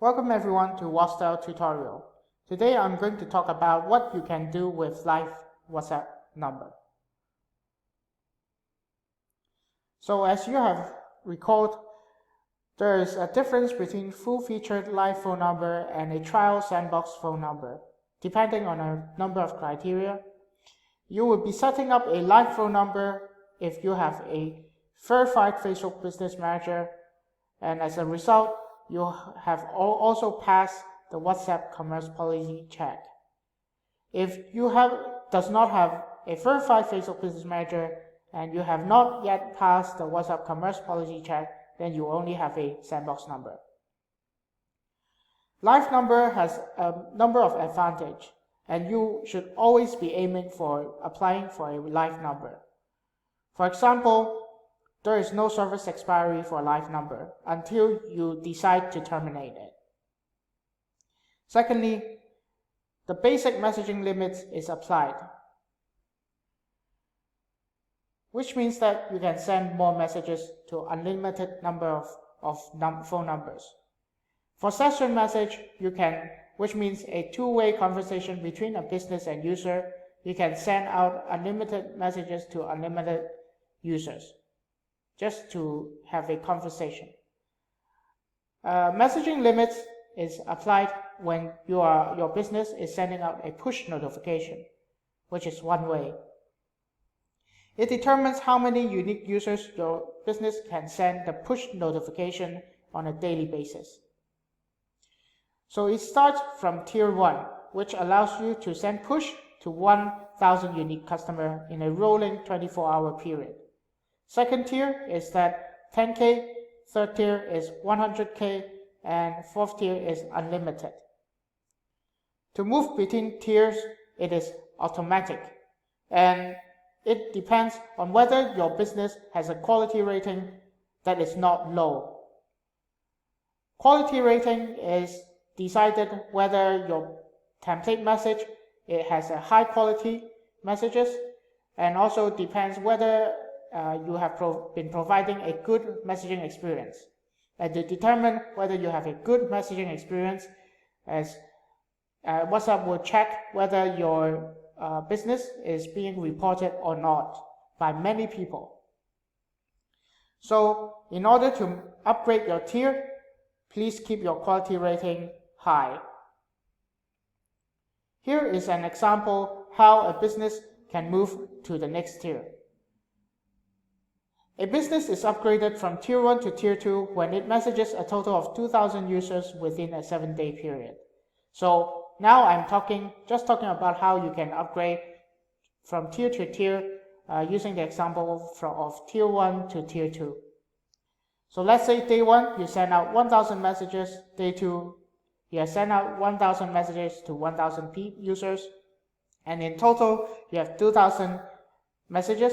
Welcome everyone to WhatsApp tutorial. Today I'm going to talk about what you can do with live WhatsApp number. So as you have recalled, there is a difference between full-featured live phone number and a trial sandbox phone number, depending on a number of criteria. You will be setting up a live phone number if you have a verified Facebook Business Manager, and as a result, you have also passed the WhatsApp commerce policy check. If you does not have a verified Facebook Business Manager and you have not yet passed the WhatsApp commerce policy check, then you only have a sandbox number. Live number has a number of advantages, and you should always be aiming for applying for a live number. For example, there is no service expiry for a live number until you decide to terminate it. Secondly, the basic messaging limit is applied, which means that you can send more messages to unlimited number of phone numbers. For session message, you can, which means a two-way conversation between a business and user, you can send out unlimited messages to unlimited users, just to have a conversation. Messaging limits is applied when your business is sending out a push notification, which is one way. It determines how many unique users your business can send the push notification on a daily basis. So it starts from tier 1, which allows you to send push to 1,000 unique customers in a rolling 24-hour period. Second tier is that 10K, third tier is 100K, and fourth tier is unlimited. To move between tiers, it is automatic, and it depends on whether your business has a quality rating that is not low. Quality rating is decided whether your template message has a high quality messages, and also depends whether you have been providing a good messaging experience. And to determine whether you have a good messaging experience, as WhatsApp will check whether your business is being reported or not by many people. So in order to upgrade your tier, please keep your quality rating high. Here is an example how a business can move to the next tier. A business is upgraded from tier 1 to tier 2 when it messages a total of 2,000 users within a 7-day period. So now I'm just talking about how you can upgrade from tier to tier using the example of tier 1 to tier 2. So let's say day 1 you send out 1,000 messages, day 2 you send out 1,000 messages to 1,000 users, and in total you have 2,000 messages.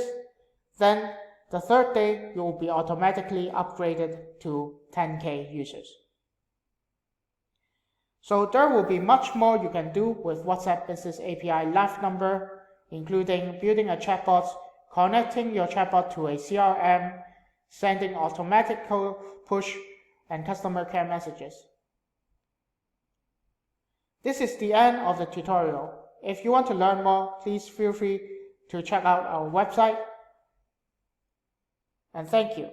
Then the third day, you will be automatically upgraded to 10K users. So there will be much more you can do with WhatsApp Business API live number, including building a chatbot, connecting your chatbot to a CRM, sending automatic push, and customer care messages. This is the end of the tutorial. If you want to learn more, please feel free to check out our website. And thank you.